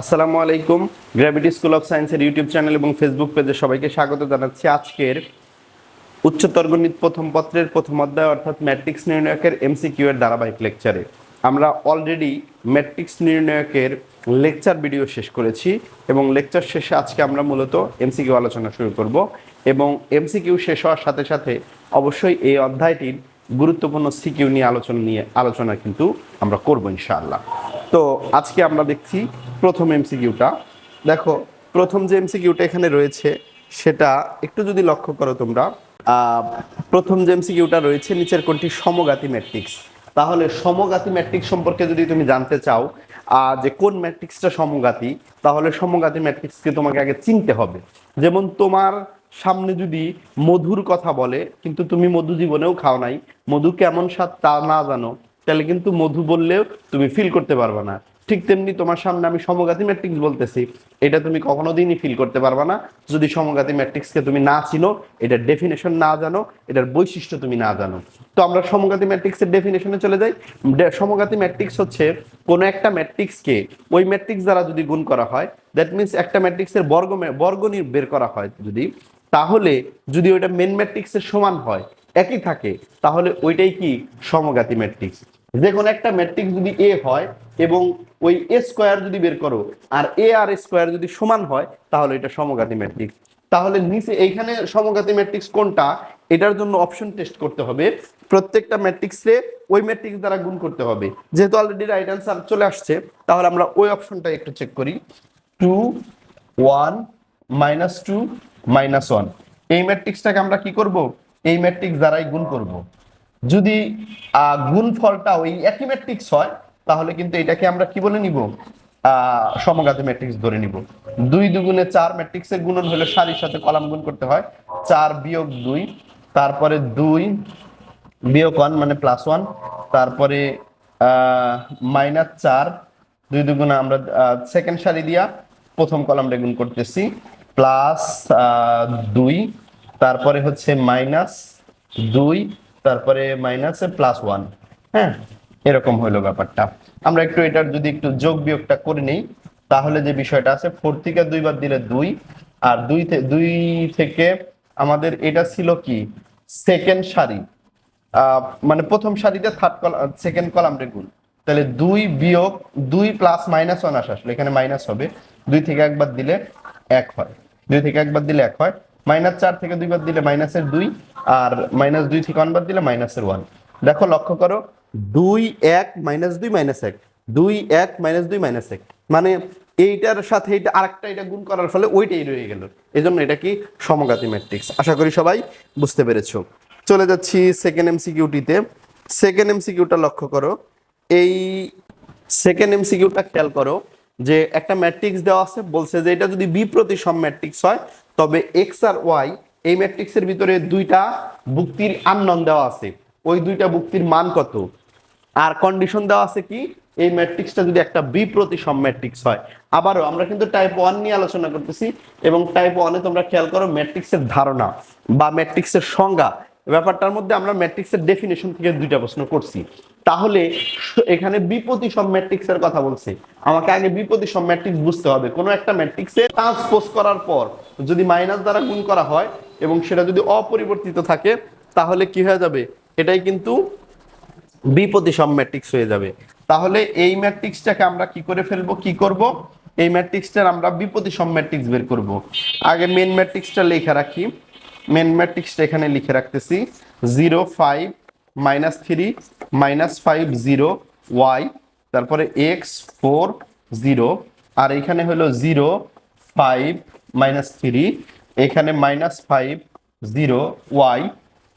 আসসালামু আলাইকুম। Gravity school of সায়েন্সের ইউটিউব চ্যানেল এবং ফেসবুক পেজে সবাইকে স্বাগত জানাচ্ছি। আজকের উচ্চতর গণিত প্রথম পত্রের প্রথম অধ্যায় অর্থাৎ ম্যাট্রিক্স নির্ণায়কের এমসিকিউ এর ধারাবাহিক লেকচারে আমরা অলরেডি ম্যাট্রিক্স নির্ণায়কের লেকচার ভিডিও শেষ করেছি এবং লেকচার শেষে আজকে আমরা মূলত এমসিকিউ আলোচনা শুরু করব এবং এমসিকিউ শেষ হওয়ার সাথে সাথে অবশ্যই এই অধ্যায়টির গুরুত্বপূর্ণ সিকিউ নিয়ে আলোচনা কিন্তু আমরা করব ইনশাআল্লাহ। তো আজকে আমরা দেখছি প্রথম এমসিকিউটা। দেখো, প্রথম যে এমসিকিউটা এখানে রয়েছে সেটা একটু যদি লক্ষ্য করো তোমরা, প্রথম যে এমসিকিউটা রয়েছে নিচের কোনটি সমঘাতী ম্যাট্রিক্স। তাহলে সমঘাতী ম্যাট্রিক্স সম্পর্কে যদি তুমি জানতে চাও যে কোন ম্যাট্রিক্সটা সমঘাতী, তাহলে সমঘাতী ম্যাট্রিক্সকে তোমাকে আগে চিনতে হবে। যেমন তোমার সামনে যদি মধুর কথা বলে কিন্তু তুমি মধু জীবনেও খাও নাই, মধু কেমন স্বাদ তা না জানো, তাহলে কিন্তু মধু বললেও তুমি ফিল করতে পারবে না। ঠিক তেমনি তোমার সামনে আমি সমঘাতী ম্যাট্রিক্স বলতেছি, এটা তুমি কখনো দিনই ফিল করতে পারবে না যদি সমঘাতী ম্যাট্রিক্সকে তুমি না চিনো, এটার ডেফিনেশন না জানো, এটার বৈশিষ্ট্য তুমি না জানো। তো আমরা সমঘাতী ম্যাট্রিক্সের ডেফিনেশনে চলে যাই। সমঘাতী ম্যাট্রিক্স হচ্ছে কোনো একটা ম্যাট্রিক্সকে ওই ম্যাট্রিক্স দ্বারা যদি গুণ করা হয়, দ্যাট মিনস একটা ম্যাট্রিক্সের বর্গ বের করা হয় যদি, তাহলে যদি ওইটা মেন ম্যাট্রিক্সের সমান হয়, একই থাকে, তাহলে ওইটাই কি সমঘাতী ম্যাট্রিক্স। যে কোনো একটা ম্যাট্রিক্স যদি এ হয় এবং ওই এ স্কোয়ার যদি বের করো আর এ আর স্কোয়ার যদি সমান হয়, তাহলে এটা সমঘাতী ম্যাট্রিক্স। তাহলে নিচে এইখানে সমঘাতী ম্যাট্রিক্স কোনটা, এটার জন্য অপশন টেস্ট করতে হবে। প্রত্যেকটা ম্যাট্রিক্সে ওই ম্যাট্রিক্স দ্বারা গুণ করতে হবে। যেহেতু অলরেডি রাইট অ্যান্সার চলে আসছে, তাহলে আমরা ওই অপশনটা একটু চেক করি। 2 1 -2 -1, এই ম্যাট্রিক্সটাকে আমরা কি করব, এই ম্যাট্রিক্স দ্বারাই গুণ করব। যদি গুণফলটা ওই একই ম্যাট্রিক্স হয়, তাহলে কিন্তু এটাকে আমরা কি বলে নিব, সমঘাতী ম্যাট্রিক্স ধরে নিব। 2 2 4 ম্যাট্রিক্সের গুণন হলে সারির সাথে কলাম গুণ করতে হয়। 4 - 2, তারপরে 2 - 1 মানে +1, তারপরে -4, 2 2 আমরা সেকেন্ড সারি দিয়া প্রথম কলামটা গুণ করতেছি, +2, তারপরে হচ্ছে -2, তারপরে -1। হ্যাঁ, এরকম হলো ব্যাপারটা। আমরা একটু এটার যদি একটু যোগ বিয়োগটা করে নেই, তাহলে যে বিষয়টা আছে 4 থেকে 2 বাদ দিলে 2, আর 2 থেকে আমাদের এটা ছিল কি সেকেন্ড সারি, মানে প্রথম সারিতে সেকেন্ড কলামটা গুণ, তাহলে 2 - 2 +-1 আসলে এখানে মাইনাস হবে। 2 থেকে 1 বাদ দিলে 1 হয়, 2 থেকে 1 বাদ দিলে 1 হয়। -4 থেকে 2 বাদ দিলে -2, আর -2 থেকে 1 বাদ দিলে -1। দেখো, লক্ষ্য করো, 2 1 -2 -1, 2 1 -2 -1, মানে এইটার সাথে এটা আরেকটা এটা গুণ করার ফলে ওইটাই রয়ে গেল। এজন্য এটা কি সমঘাতী ম্যাট্রিক্স। আশা করি সবাই বুঝতে পেরেছো। চলে যাচ্ছি সেকেন্ড এমসিকিউটিতে। সেকেন্ড এমসিকিউটা লক্ষ্য করো, এই সেকেন্ড এমসিকিউটা খেয়াল করো যে একটা ম্যাট্রিক্স দেওয়া আছে, বলছে যে এটা যদি বি প্রতিসম ম্যাট্রিক্স হয় তবে এক্স আর ওয়াই এই ম্যাট্রিক্সের ভিতরে দুইটা বুক্তির আননোন দেওয়া আছে, ওই দুইটা বুক্তির মান কত। আর কন্ডিশন দেওয়া আছে কি, এই ম্যাট্রিক্সটা যদি একটা বি প্রতিসম ম্যাট্রিক্স হয়। আবারও আমরা কিন্তু টাইপ 1 নিয়ে আলোচনা করতেছি এবং টাইপ 1-এ তোমরা খেয়াল করো ম্যাট্রিক্সের ধারণা বা ম্যাট্রিক্সের সংজ্ঞা, ব্যাপারটার মধ্যে আমরা ম্যাট্রিক্সের ডেফিনেশন থেকে দুইটা প্রশ্ন করছি। তাহলে এখানে বিপ্রতিসম ম্যাট্রিক্সের কথা বলছে, আমাকে আগে বিপ্রতিসম ম্যাট্রিক্স বুঝতে হবে। কোনো একটা ম্যাট্রিক্সে ট্রান্সপোজ করার পর যদি মাইনাস দ্বারা গুণ করা হয় এবং সেটা যদি অপরিবর্তিত থাকে, তাহলে কি হয়ে যাবে, এটাই কিন্তু বিপ্রতিসম ম্যাট্রিক্স হয়ে যাবে। তাহলে এই ম্যাট্রিক্সটাকে আমরা কি করে ফেলবো, কি করব, এই ম্যাট্রিক্সটার আমরা বিপ্রতিসম ম্যাট্রিক্স বের করব। আগে মেন ম্যাট্রিক্সটা লেখা রাখি। মেন ম্যাট্রিক্সটা এখানে লিখে রাখতেছি, 0 5 -3 -5 0 y, তারপরে x 4 0, আর এখানে হলো 0 5 -3, এখানে -5 0 y,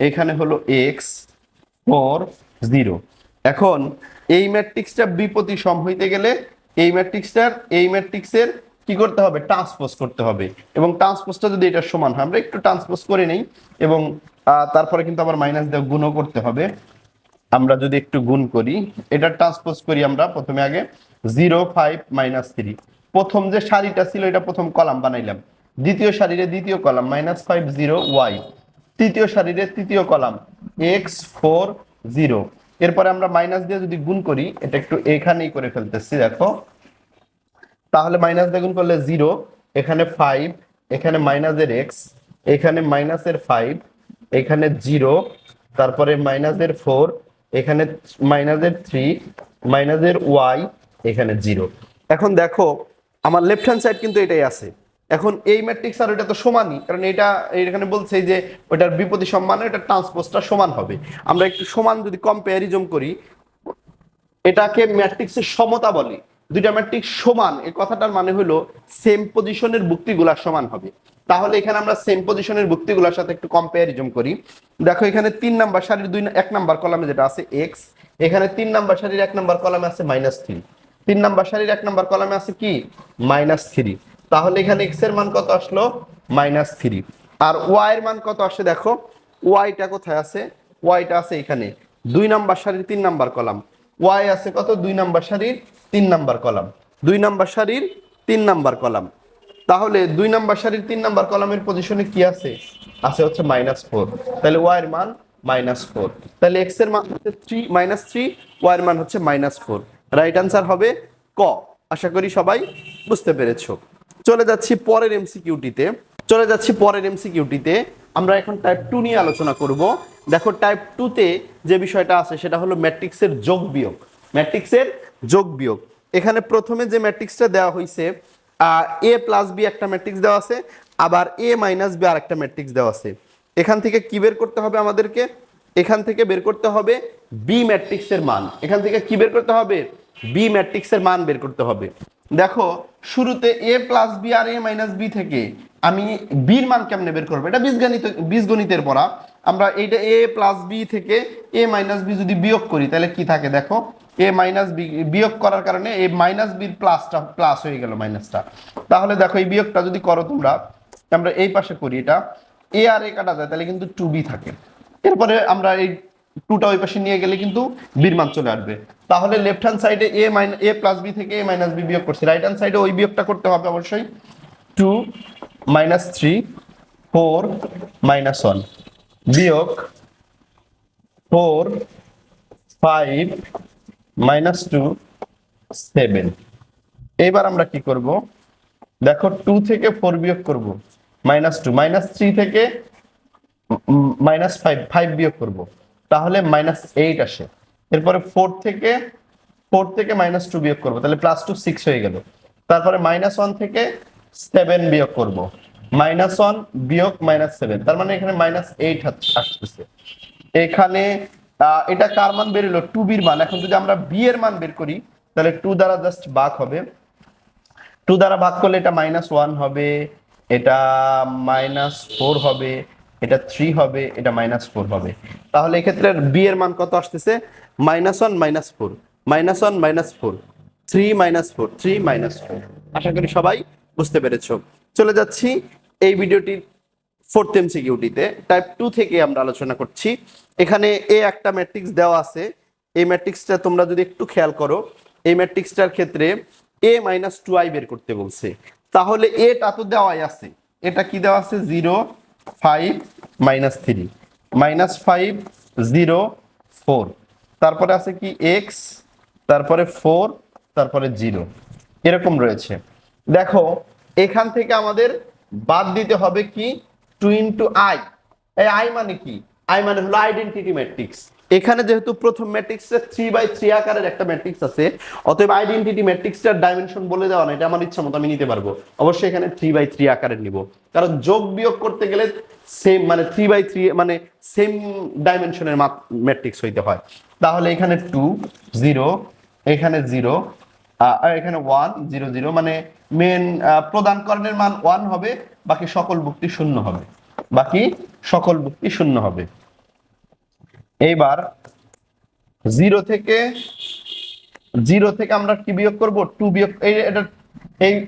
এখানে হলো x 4 0। এখন এই ম্যাট্রিক্সটা বিপ্রতিসম হইতে গেলে এই ম্যাট্রিক্সের কি করতে হবে, ট্রান্সপোজ করতে হবে। এবং ট্রান্সপোজটা যদি এটার সমান হয়, আমরা একটু ট্রান্সপোজ করে নেই এবং তারপরে কিন্তু আবার মাইনাস দিয়ে গুণও করতে হবে। আমরা যদি একটু গুণ করি, এটা ট্রান্সপোজ করি আমরা প্রথমে আগে 0 5 -3, প্রথম যে সারিটা ছিল এটা প্রথম কলাম বানাইলাম, দ্বিতীয় সারিরে দ্বিতীয় কলাম -5 0 y, তৃতীয় সারিরে তৃতীয় কলাম x 4 0। এরপরে আমরা মাইনাস দিয়ে যদি গুণ করি, এটা একটু এখানেই করে ফেলতেছি। দেখো, তাহলে মাইনাস দিয়ে গুণ করলে 0, এখানে 5, এখানে মাইনাসের x, এখানে মাইনাসের 5, এখানে 0, তারপরে মাইনাসের 4, এখানে মাইনাসের 3, মাইনাসের y, এখানে 0। এখন দেখো আমার লেফট হ্যান্ড সাইড কিন্তু এটাই আছে। এখন এই ম্যাট্রিক্স আর এটা তো সমানই, কারণ এটা এখানে বলছে যে ওটার বিপরীত সম্মান, এটা ট্রান্সপোজটা সমান হবে। আমরা একটু সমান যদি কম্পারিজন করি, এটাকে ম্যাট্রিক্সের সমতা বলে। দুইটা ম্যাট্রিক্স সমান, এই কথাটার মানে হলো সেম পজিশনের ভুক্তিগুলা সমান হবে। তাহলে এখানে আমরা সেম পজিশনের ভুক্তিগুলোর সাথে একটু কম্পারিজন করি। দেখো এখানে 3 নাম্বার সারির 1 নাম্বার কলামে যেটা আছে x, এখানে 3 নাম্বার সারির 1 নাম্বার কলামে আছে -3, 3 নাম্বার সারির 1 নাম্বার কলামে আছে কি -3। তাহলে এখানে x এর মান কত আসলো -3, আর y এর মান কত আসে দেখো, y টা কোথায় আছে, y টা আছে এখানে 2 নাম্বার সারির 3 নাম্বার কলাম। y আছে কত 2 নাম্বার সারির 3 নাম্বার কলাম, 2 নাম্বার সারির 3 নাম্বার কলাম। তাহলে 2 নাম্বার সারির 3 নাম্বার কলামের পজিশনে কি আছে, আছে হচ্ছে -4। তাহলে y এর মান -4, তাহলে x এর মান হচ্ছে 3 y এর মান হচ্ছে -4। রাইট आंसर হবে ক। আশা করি সবাই বুঝতে পেরেছো। চলে যাচ্ছি পরের এমসিকিউটিতে। আমরা এখন টাইপ 2 নিয়ে আলোচনা করব। দেখো টাইপ 2 তে যে বিষয়টা আছে সেটা হলো ম্যাট্রিক্সের যোগ বিয়োগ। এখানে প্রথমে যে ম্যাট্রিক্সটা দেওয়া হয়েছে, a প্লাস বি একটা ম্যাট্রিক্স দেওয়া আছে, আবার a মাইনাস বি আর একটা ম্যাট্রিক্স দেওয়া আছে। এখান থেকে কি বের করতে হবে আমাদেরকে, এখান থেকে বের করতে হবে বি ম্যাট্রিক্সের মান। এখান থেকে কি বের করতে হবে, বি ম্যাট্রিক্সের মান বের করতে হবে। দেখো শুরুতে a প্লাস বি আর a মাইনাস বি থেকে আমি বির মান কেমনে বের করবো, এটা বীজগণিতের পড়া। আমরা এইটা a প্লাস বি থেকে a মাইনাস বি যদি বিয়োগ করি তাহলে কি থাকে দেখো, a মাইনাস বি বিয়োগ করার কারণে এই মাইনাস বির প্লাসটা প্লাস হয়ে গেল মাইনাসটা। তাহলে দেখো এই বিয়োগটা যদি করো তোমরা, আমরা এই পাশে করি, এটা a আর a কাটা যায় তাহলে কিন্তু 2b থাকে। এরপরে আমরা এই 2টা ওই পাশে নিয়ে গেলে কিন্তু বির মান চলে আসবে। তাহলে লেফট হ্যান্ড সাইডে a প্লাস বি থেকে a মাইনাস বি বিয়োগ করছি, রাইট হ্যান্ড সাইডে ওই বিয়োগটা করতে হবে অবশ্যই। 2 -3 4 -1 বিয়োগ 4 5 -2 7। এবার আমরা কি করব, দেখো 2 থেকে 4 বিয়োগ করব, -2, -3 থেকে -5 বিয়োগ করব, তাহলে -8 আসে। এরপরে 4 থেকে -2 বিয়োগ করব, তাহলে +2 6 হয়ে গেল। তারপরে -1 থেকে 7 বিয়োগ করব, -1 বিয়োগ -7, তার মানে এখানে -8 আসতেছে। এখানে এটা কার মান বের হলো, 2b এর মান। এখন যদি আমরা b এর মান বের করি তাহলে 2 দ্বারা জাস্ট ভাগ হবে, 2 দ্বারা ভাগ করলে এটা -1 হবে, এটা -4 হবে, এটা 3 হবে, এটা -4 হবে। তাহলে এক্ষেত্রে b এর মান কত আসতেছে, -1 -4 -1 -4 3 -4 3 -4। আশা করি সবাই বুঝতে পেরেছো। চলে যাচ্ছি এই ভিডিওটির ফোর্থ এমসিকিউটিতে। টাইপ 2 থেকে আমরা আলোচনা করছি। এখানে এ একটা ম্যাট্রিক্স দেওয়া আছে, এই ম্যাট্রিক্সটা তোমরা যদি একটু খেয়াল করো, এই ম্যাট্রিক্সটার ক্ষেত্রে a - 2i বের করতে বলছে। তাহলে এটা তো দেওয়াই আছে, এটা কি দেওয়া আছে, 0 5 -3 -5 0 4, তারপরে আছে কি x, তারপরে 4, তারপরে 0, এরকম রয়েছে। দেখো এখান থেকে আমাদের বাদ দিতে হবে কি 2 * i। এই i মানে কি, i মানে হলো আইডেন্টিটি ম্যাট্রিক্স। এখানে যেহেতু প্রথম ম্যাট্রিক্সে 3/3 আকারের একটা ম্যাট্রিক্স আছে, অতএব আইডেন্টিটি ম্যাট্রিক্সটার ডাইমেনশন বলে দেওয়া না, এটা আমার ইচ্ছা মতো আমি নিতে পারবো। অবশ্যই এখানে 3/3 আকারের নিব, কারণ যোগ বিয়োগ করতে গেলে সেম মানে 3/3 মানে সেম ডাইমেনশনের ম্যাট্রিক্স হইতে হয়। তাহলে এখানে 2 0, এখানে 0, আর এখানে 1 0 0, মানে মেন প্রদানকরণের মান 1 হবে, বাকি সকল ভুক্তি 0 হবে। এইবার 0 থেকে আমরা কি বিয়োগ করব, 2 বিয়োগ,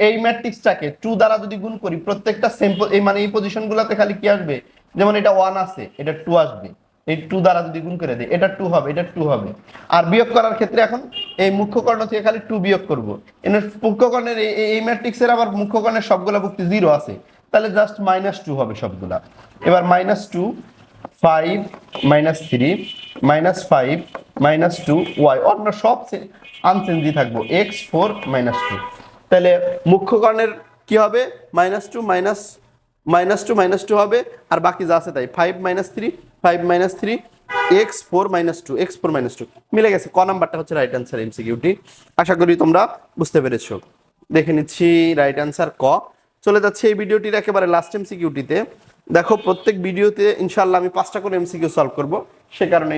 এই ম্যাট্রিক্সটাকে 2 দ্বারা যদি গুণ করি, প্রত্যেকটা সেম এই মানে এই পজিশনগুলোতে খালি কি আসবে, যেমন এটা 1 আছে, এটা 2 আসবে। এই 2 দ্বারা যদি গুণ করে দেই, এটা 2 হবে, এটা 2 হবে। আর বিয়োগ করার ক্ষেত্রে এখন এই মুখ্য কর্ণ থেকে খালি 2 বিয়োগ করব। এর মুখ্য কর্ণের এই ম্যাট্রিক্সের আবার মুখ্য কর্ণের সবগুলা ভুক্তি 0 আছে, তাহলে জাস্ট -2 হবে সবগুলা। এবার -2 5 -3 -5 -2 y, অন্য সব আনচেঞ্জই থাকবো, x 4 -2। তাহলে মুখ্যকরণের কি হবে -2 -2 হবে, আর বাকি যা আছে তাই 5 - 3 x4 - 2 x4 - 2 মিলে গেছে। ক নাম্বারটা হচ্ছে রাইট অ্যান্সার এমসিকিউটি। আশা করি তোমরা বুঝতে পেরেছো। দেখে নিচ্ছি রাইট অ্যান্সার ক। চলে যাচ্ছে এই ভিডিওটির একেবারে লাস্ট এমসিকিউটিতে। দেখো প্রত্যেক ভিডিওতে ইনশাআল্লাহ আমি 5টা করে এমসিকিউ সলভ করব, সে কারণে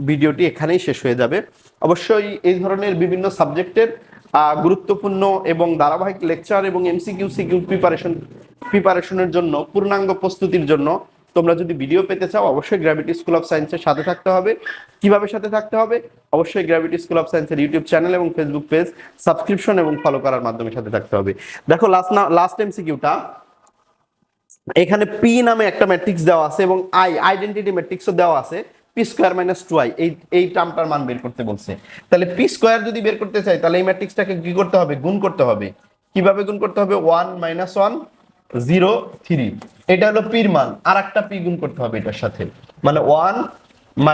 ভিডিওটি এখানেই শেষ হয়ে যাবে। অবশ্যই এই ধরনের বিভিন্ন সাবজেক্টের গুরুত্বপূর্ণ এবং ধারাবাহিক লেকচার এবং এমসিকিউ সিকিউ প্রিপারেশনের জন্য, পূর্ণাঙ্গ প্রস্তুতির জন্য তোমরা যদি ভিডিও পেতে চাও অবশ্যই গ্র্যাভিটি স্কুল অফ সায়েন্সের সাথে থাকতে হবে। কিভাবে সাথে থাকতে হবে? অবশ্যই গ্র্যাভিটি স্কুল অফ সায়েন্সের ইউটিউব চ্যানেল এবং ফেসবুক পেজ সাবস্ক্রিপশন এবং ফলো করার মাধ্যমে সাথে থাকতে হবে। দেখো লাস্ট এমসিকিউটা, এখানে পি নামে একটা ম্যাট্রিক্স দেওয়া আছে এবং আইডেন্টিটি ম্যাট্রিক্সও দেওয়া আছে। পি স্কোয়ার - 2i এই টার্মটার মান বের করতে বলছে। তাহলে পি স্কোয়ার যদি বের করতে চাই তাহলে এই ম্যাট্রিক্সটাকে কি করতে হবে? গুণ করতে হবে। কিভাবে গুণ করতে হবে? 1 - 1 0 3, এটা হলো পির মান, আর একটা পি গুণ করতে হবে এটার সাথে, মানে 1 -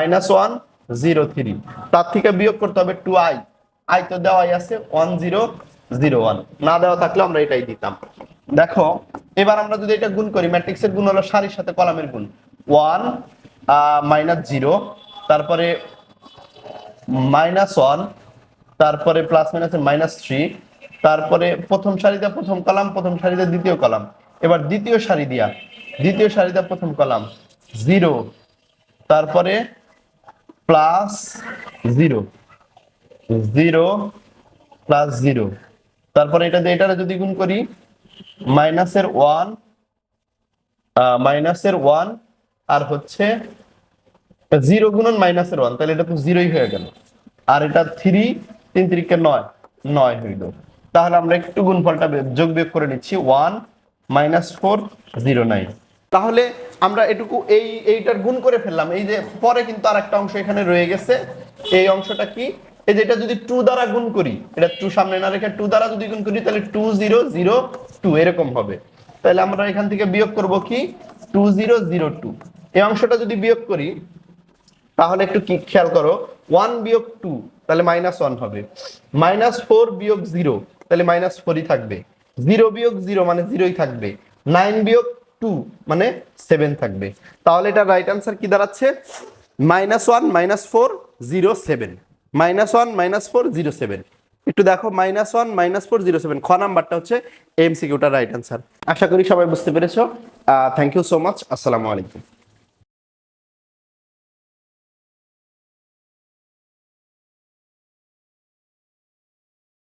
1 0 3, তার থেকে বিয়োগ করতে হবে 2i, আই তো দেওয়াই আছে 1 0 0 1, না দেওয়া থাকলে আমরা এটাই দিতাম। দেখো এবার আমরা যদি এটা গুণ করি, ম্যাট্রিক্সের গুণ হলো সারির সাথে কলামের গুণ। 1 -0, তারপরে -1, তারপরে প্লাস মাইনাসের -3, তারপরে প্রথম সারিতে প্রথম কলাম, প্রথম সারিতে দ্বিতীয় কলাম, এবার দ্বিতীয় সারিতে প্রথম কলাম 0, তারপরে প্লাস 0 0 প্লাস 0, তারপরে এটা দিয়ে এটা যদি গুণ করি মাইনাসের 1 আর হচ্ছে 0 গুণন -1, তাহলে এটা তো 0ই হয়ে গেল। আর এটা 3 3 3 9 হইল। তাহলে আমরা একটু গুণফলটা যোগ বিয়োগ করে নিচ্ছি, 1 - 4 0 9। তাহলে আমরা এটুকু এইটার গুণ করে ফেললাম। এই যে পরে কিন্তু আর একটা অংশ এখানে রয়ে গেছে, এই অংশটা কি? এই যে এটা যদি 2 দ্বারা গুণ করি, এটা 2 সামনে না রেখে 2 দ্বারা যদি গুণ করি তাহলে 2 0 0 2 এরকম হবে। তাহলে আমরা এখান থেকে বিয়োগ করব কি 2 0 0 2। এই অংশটা যদি বিয়োগ করি তাহলে একটু কি খেয়াল করো, 1 বিয়োগ 2 তাহলে -1 হবে, -4 বিয়োগ 0 তাহলে -4ই থাকবে, 0 বিয়োগ 0 মানে 0ই থাকবে, 9 বিয়োগ 2 মানে 7 থাকবে। তাহলে এটা রাইট আনসার কি দাঁড়াচ্ছে? -1 - 4 0 7, -1 - 4 0 7। একটু দেখো, -1 - 4 0 7, খ নাম্বারটা হচ্ছে এমসিকিউটা রাইট আনসার। আশা করি সবাই বুঝতে পেরেছো। Thank you so much. আসসালামু আলাইকুম।